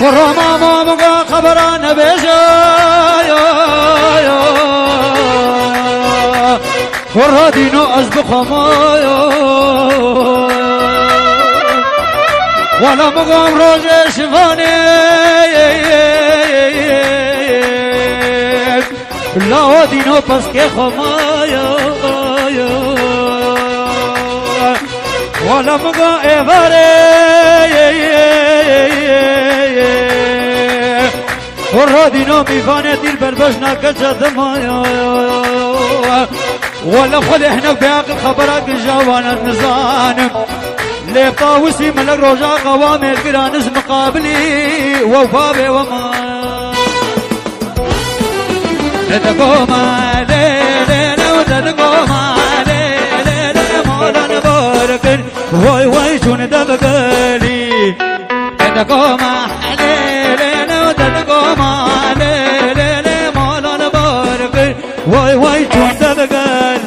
ورما ما بقى خبران بيجا ورادينو أزبخ مايا ولا مقام روجي شفاني لا ودينو بسكي خمايا ولا مقام إفاري ورادينو ميفاني دير بالبشنا كجد مايا ولا خذ احنا باقي خبرك جوانا النزان لي طاوسي ملك رجع قوام القرانز مقابلي وفابي وما تدقوما ليلي وتدقوما ليلي مولانا بارك واي واي شون دبقالي تدقوما ليلي وتدقوما ليلي مولانا بارك واي واي شون دبقالي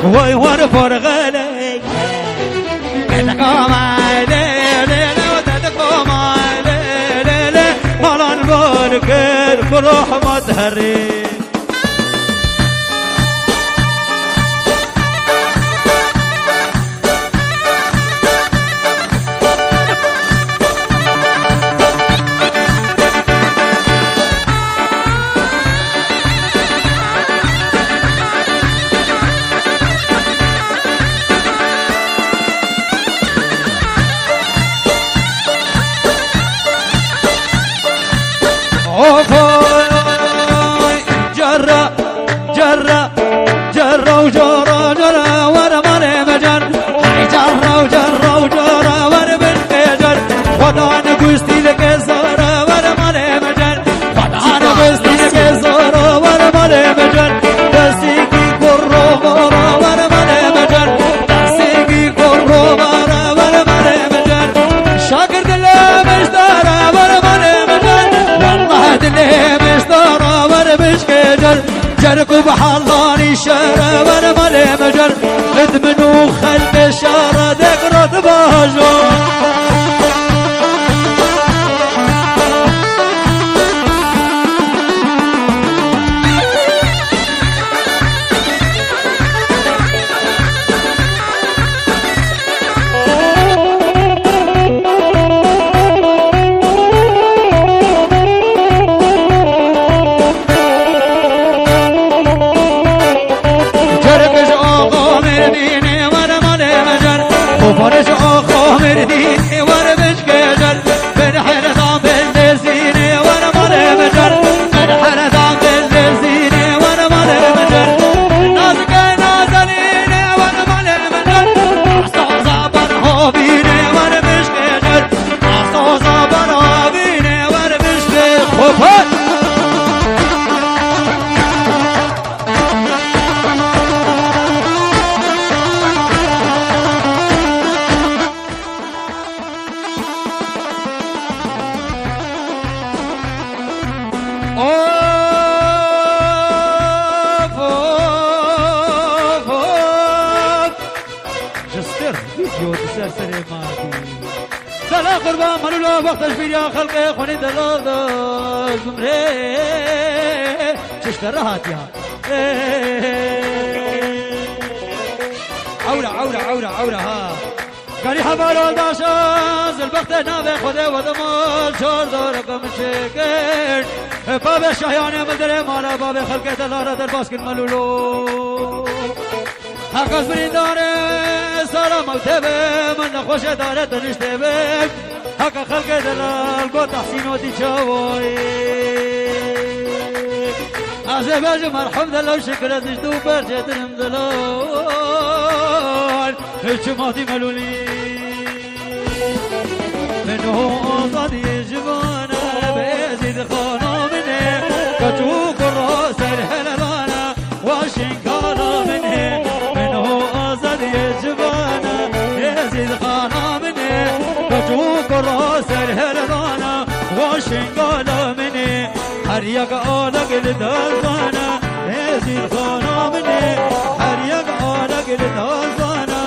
واي وانا فرغ عليك تدقوم علي وتدقوم علي مالا نبارك بروح ما تهري جرى جرى جرى وجرى جرى ورا مالي مجر جرى وجرى وجرى ورا بالفجر ودانا قوستي لك زارة ورا مالي مجر ودانا قوستي لك زارة ورا مالي مجر دسيكي كرو ورا ورا مالي مجر دسيكي كرو ورا ورا مالي مجر شاكر دلي مشتارة ورا مالي مجر والله دلي مشتارة ورا مشكجر جركو بحالاني شارة وانا مالي مجر ادمنو خلب شارة دقرة باجر وفرش أخو مرديني وانا بشكجر من حرثان بالنسيني وانا مالي مجر من حرثان بالنسيني وانا مالي مجر نازك نازليني وانا مالي مجر أحسو زابر هوبيني وانا بشكجر أحسو زابر هوبيني وانا بشكجر خفت سلام قربان منو وقت تشبير يا خلقي خوني دلال زمري تشترهات يا عورة ها قالي حبالو داشا زلبخت نابي خده ودمال شور داركم شكر باب شاهيان مدري مالا باب خلقي دلالة در باسكن ملولو حقاس برين داره سلام موتبه من نخوش داره دنشته به حق خلق دلال گو تحسین و دی چاوی عزباج مرحب دلال شکر دشتو برچه درم دلال جمادي ملولي منه أصد يجبانا بيزيد خانا منه كتوك الراس الهلانا واشنكانا منه أصد يجبانا يزيد خانا منه كتوك الراس الهلانا واشنكانا منه حريق آلق لدازانا يزيد خانا منه حريق آلق لدازانا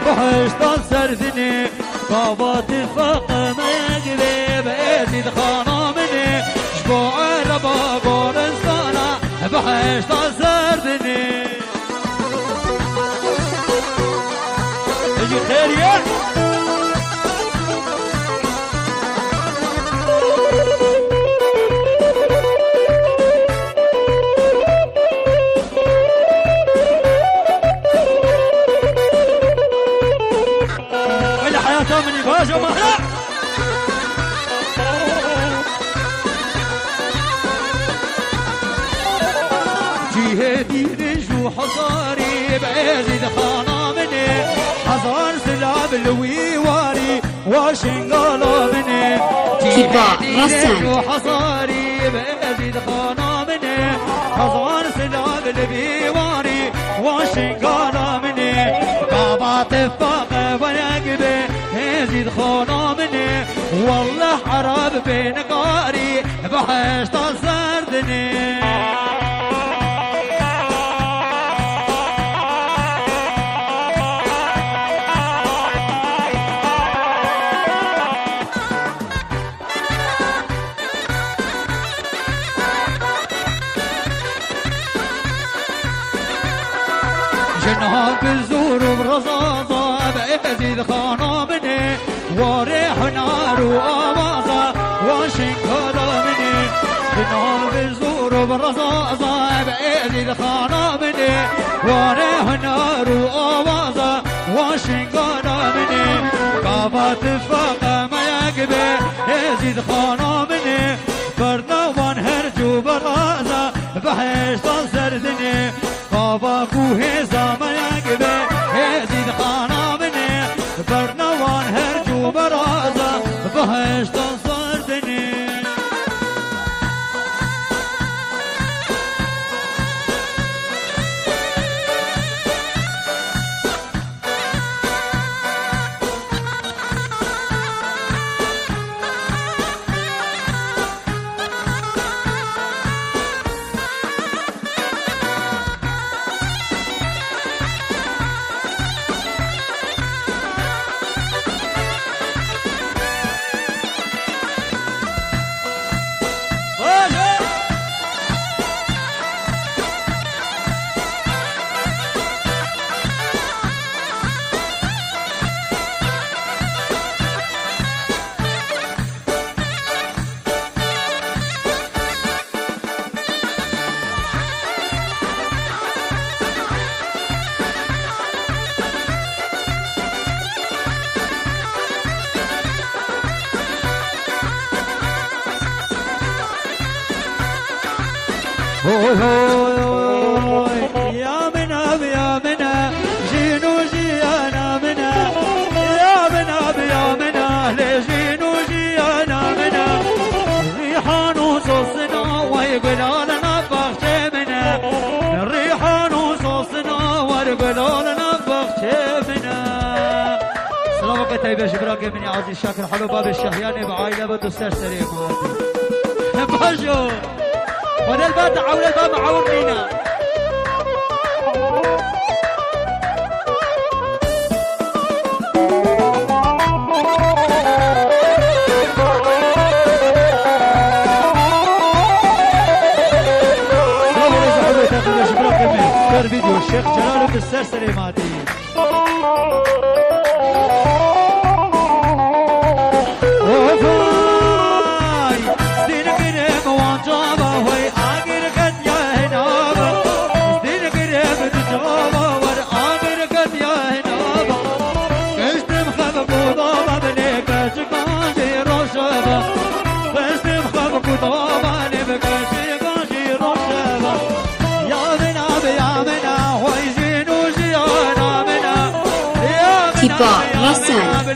بحشت سردني قابات الفقم يقلب يزيد خانا مني شبوع ربا قورستانا بحشت سردني اجي خير يا من يفاجئ مهلا جهدي رجو حصاري بعيد خانا مني حصار سلاب الويواري واشنقالا مني جهدي رجو حصاري بعيد خانا مني حصار سلاب الويواري واشنقالا مني قامات الفاقة ويقبي يزيد خانا مني والله حراب بين قاري بحشت سردني جنها بالزور برصاصة بيزيد خانا مني وريح نار وآوازة واشنكالا مني جنها بالزور برصاصة بيزيد خانا مني وريح نار وآوازة واشنكالا مني قابات الفاقة ما يقبي يزيد خانا مني برنوان هرجو برازة بحشت سردني قابا كوهيزا ما يقبي يزيد خانا مني برنوان هرجو برازة بحشت سردني يا مناب يا منا جينو جيانا منا يا مناب يا منا لجينو جيانا منا ريحان وصوصنا ويقلالنا بخشي منا ريحان وصوصنا ويقلالنا بخشي منا سلامك طيبة شبراك مني عزيز الشاكر حلو باب الشهياني بعائلة بدوستاش سريم باشو ولا الباب عاول الباب عاورنينا فيديو الشيخ جلال بالسرسري ماتي يا با رسال